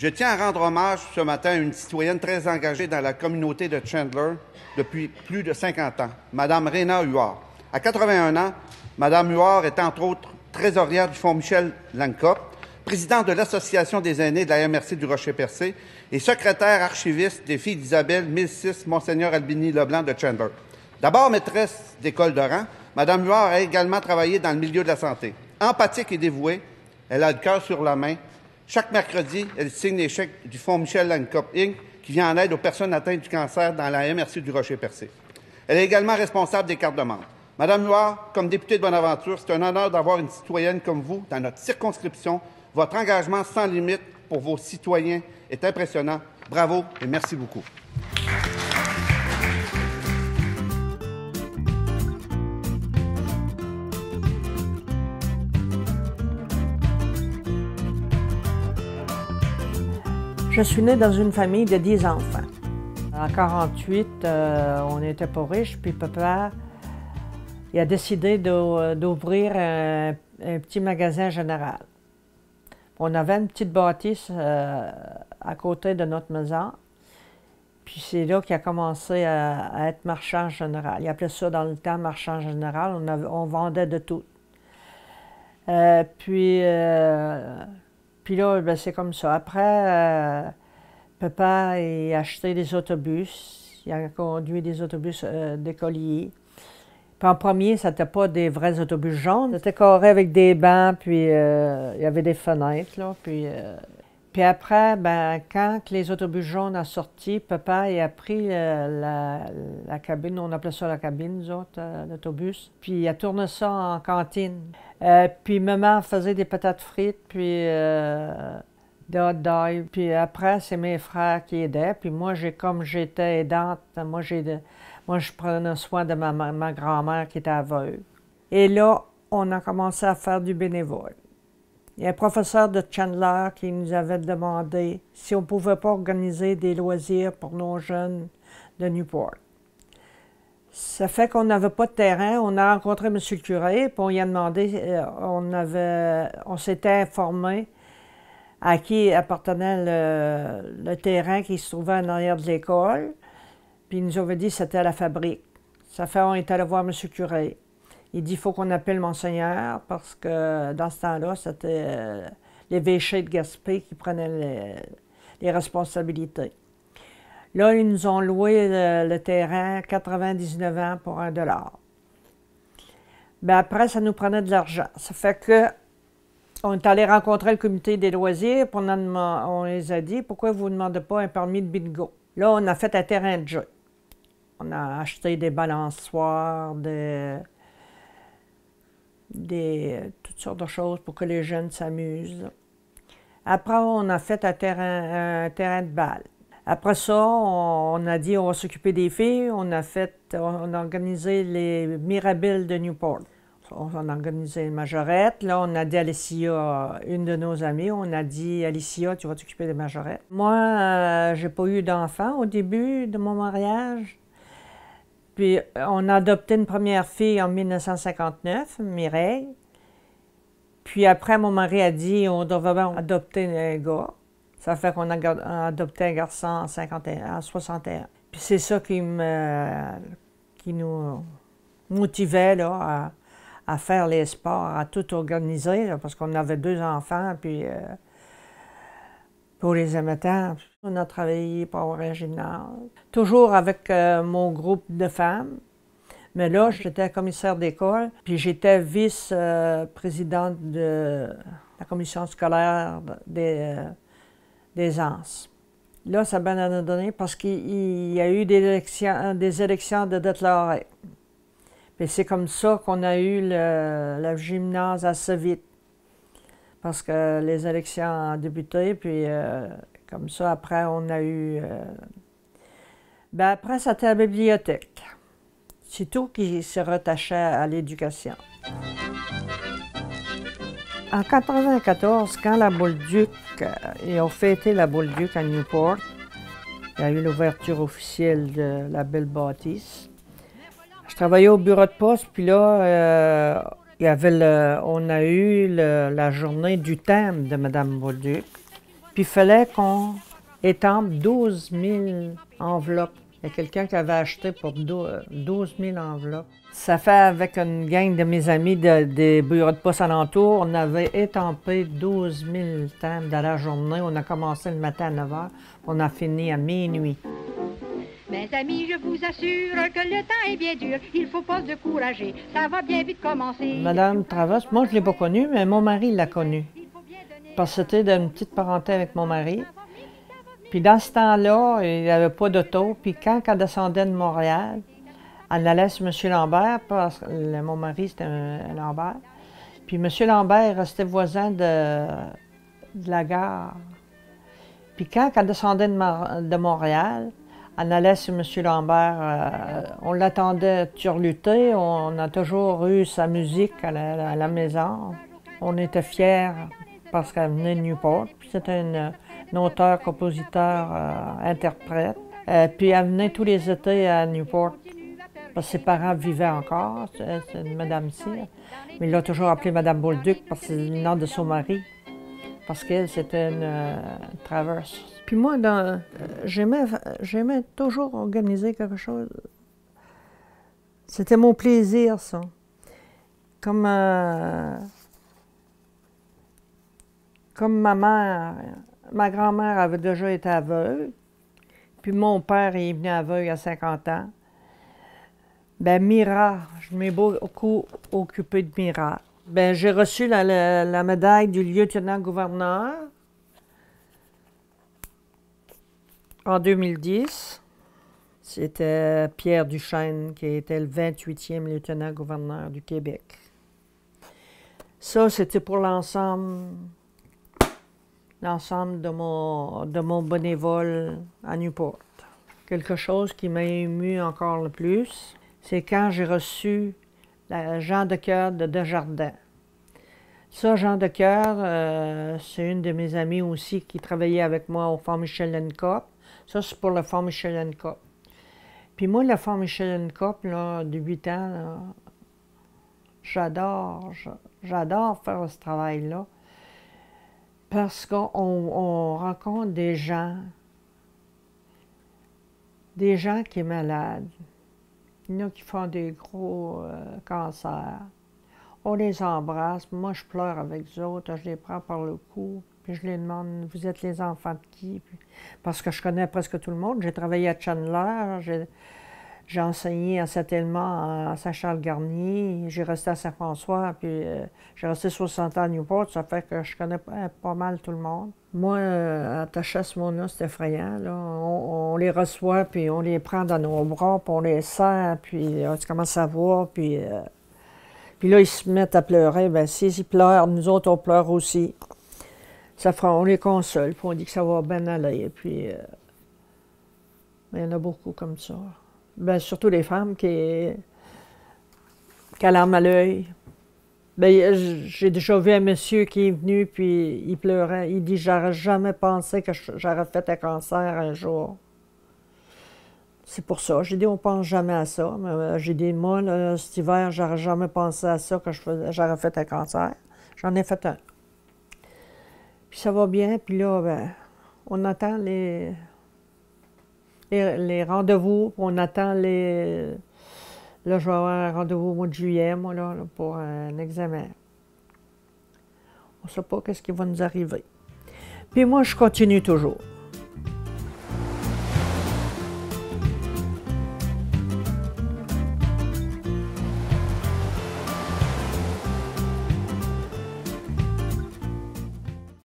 Je tiens à rendre hommage ce matin à une citoyenne très engagée dans la communauté de Chandler depuis plus de 50 ans, Mme Réna Huard. À 81 ans, Mme Huard est entre autres trésorière du Fonds Michel Langcop, présidente de l'Association des aînés de la MRC du Rocher-Percé et secrétaire archiviste des Filles d'Isabelle 1006 Monseigneur Albini Leblanc de Chandler. D'abord maîtresse d'école de rang, Mme Huard a également travaillé dans le milieu de la santé. Empathique et dévouée, elle a le cœur sur la main. Chaque mercredi, elle signe les chèques du Fonds Michel Langcop Inc., qui vient en aide aux personnes atteintes du cancer dans la MRC du Rocher-Percé. Elle est également responsable des cartes de membres. Madame Huard, comme députée de Bonaventure, c'est un honneur d'avoir une citoyenne comme vous dans notre circonscription. Votre engagement sans limite pour vos citoyens est impressionnant. Bravo et merci beaucoup. Je suis née dans une famille de 10 enfants. En 1948, on n'était pas riches, puis papa il a décidé d'ouvrir un petit magasin général. On avait une petite bâtisse à côté de notre maison, puis c'est là qu'il a commencé à être marchand général. Il appelait ça dans le temps marchand général, on vendait de tout. Puis là, ben, c'est comme ça. Après, papa a acheté des autobus. Il a conduit des autobus d'écoliers. Puis en premier, ce n'était pas des vrais autobus jaunes. C'était carré avec des bancs, puis il y avait des fenêtres, là. Puis après, ben, quand les autobus jaunes ont sorti, papa a pris la cabine, on appelait ça la cabine, nous autres, l'autobus, puis il a tourné ça en cantine. Puis maman faisait des patates frites, puis des hot dogs. Puis après, c'est mes frères qui aidaient. Puis moi, comme j'étais aidante, moi, je prenais soin de ma grand-mère qui était aveugle. Et là, on a commencé à faire du bénévole. Il y a un professeur de Chandler qui nous avait demandé si on ne pouvait pas organiser des loisirs pour nos jeunes de Newport. Ça fait qu'on n'avait pas de terrain. On a rencontré M. le curé, puis on lui a demandé, on s'était informé à qui appartenait le terrain qui se trouvait en arrière de l'école. Puis il nous avait dit que c'était à la fabrique. Ça fait qu'on est allé voir M. le curé. Il dit qu'il faut qu'on appelle Monseigneur parce que dans ce temps-là, c'était l'évêché de Gaspé qui prenait les responsabilités. Là, ils nous ont loué le terrain 99 ans pour $1. Bien, après, ça nous prenait de l'argent. Ça fait que on est allé rencontrer le comité des loisirs, puis on les a dit « Pourquoi vous ne demandez pas un permis de bingo? » Là, on a fait un terrain de jeu. On a acheté des balançoires, toutes sortes de choses pour que les jeunes s'amusent. Après, on a fait un terrain de balle. Après ça, on a dit on va s'occuper des filles. On a organisé les Mirabelles de Newport. On a organisé une majorette. Là, on a dit à Alicia, une de nos amies, on a dit Alicia, tu vas t'occuper des majorettes. Moi, j'ai pas eu d'enfant au début de mon mariage. Puis, on a adopté une première fille en 1959, Mireille. Puis après, mon mari a dit on devait adopter un gars. Ça fait qu'on a adopté un garçon en 61. Puis c'est ça qui nous motivait là, à faire les sports, à tout organiser, là, parce qu'on avait 2 enfants, puis pour les aimait tant. On a travaillé pour avoir un gymnase, toujours avec mon groupe de femmes. Mais là, j'étais commissaire d'école, puis j'étais vice-présidente de la commission scolaire des ANS. Là, ça m'a bien donné parce qu'il y a eu des élections de déclarés. Puis c'est comme ça qu'on a eu le gymnase assez vite. Parce que les élections ont débuté, puis comme ça, après, on a eu... Ben après, c'était la bibliothèque. C'est tout qui se rattachait à l'éducation. En 1994, quand la Bolduc, ils ont fêté la Bolduc à Newport, il y a eu l'ouverture officielle de la belle bâtisse. Je travaillais au bureau de poste, puis là, on a eu la journée du thème de Mme Bolduc. Puis il fallait qu'on étampe 12 000 enveloppes. Il y a quelqu'un qui avait acheté pour 12 000 enveloppes. Ça fait avec une gang de mes amis des bureaux de poste alentour, on avait étampé 12 000 timbres dans la journée. On a commencé le matin à 9 h, on a fini à minuit. Mes amis, je vous assure que le temps est bien dur. Il ne faut pas se décourager. Ça va bien vite commencer. Madame Travers, moi je ne l'ai pas connue, mais mon mari l'a connue. Parce que c'était d'une petite parenté avec mon mari. Puis dans ce temps-là, il n'y avait pas d'auto. Puis quand elle descendait de Montréal, elle allait sur M. Lambert, parce que mon mari c'était un Lambert. Puis M. Lambert restait voisin de la gare. Puis quand elle descendait de Montréal, elle allait sur M. Lambert. On l'attendait turluté. On a toujours eu sa musique à la maison. On était fiers parce qu'elle venait de Newport. Puis c'était une auteure, compositeur, interprète. Puis elle venait tous les étés à Newport. Parce que ses parents vivaient encore, c'est une madame Cyr. Mais il l'a toujours appelée Madame Bolduc parce que c'est le nom de son mari. Parce qu'elle, c'était une traverse. Puis moi, j'aimais toujours organiser quelque chose. C'était mon plaisir, ça. Comme ma mère, ma grand-mère avait déjà été aveugle. Puis mon père est venu aveugle à 50 ans. Ben Mira, je m'ai beaucoup occupée de Mira. Ben j'ai reçu la médaille du lieutenant-gouverneur en 2010. C'était Pierre Duchesne qui était le 28e lieutenant-gouverneur du Québec. Ça, c'était pour l'ensemble de mon bénévole à Newport. Quelque chose qui m'a ému encore le plus, c'est quand j'ai reçu Jean de Cœur de Desjardins. Ça, Jean de Cœur, c'est une de mes amies aussi qui travaillait avec moi au Fort Michelin Cup. Ça, c'est pour le Fort Michelin Cup. Puis moi, le Fort Michelin Cup, là, de 8 ans, là, j'adore faire ce travail-là. Parce qu'on rencontre des gens qui sont malades. Il y en a qui font des gros cancers. On les embrasse. Moi, je pleure avec eux autres. Je les prends par le cou. Puis je les demande, vous êtes les enfants de qui? Puis, parce que je connais presque tout le monde. J'ai travaillé à Chandler. J'ai enseigné à Saint-Tellement, à Saint-Charles-Garnier. J'ai resté à Saint-François. Puis j'ai resté 60 ans à Newport. Ça fait que je connais pas mal tout le monde. Moi, attaché à ce monde-là, c'est effrayant. Là. On les reçoit, puis on les prend dans nos bras, puis on les serre, puis tu commences à voir, puis là, ils se mettent à pleurer. Bien, s'ils pleurent, nous autres, on pleure aussi. On les console, puis on dit que ça va bien aller. Puis, il y en a beaucoup comme ça. Bien, surtout les femmes qui ont l'arme à l'œil. Bien, j'ai déjà vu un monsieur qui est venu, puis il pleurait. Il dit, j'aurais jamais pensé que j'aurais fait un cancer un jour. C'est pour ça. J'ai dit, on pense jamais à ça. Mais j'ai dit, moi, là, cet hiver, j'aurais jamais pensé à ça, que j'aurais fait un cancer. J'en ai fait un. Puis ça va bien, puis là, ben, on attend les rendez-vous, puis on attend les... Là, je vais avoir un rendez-vous au mois de juillet, moi, là pour un examen. On ne sait pas qu'est-ce qui va nous arriver. Puis moi, je continue toujours.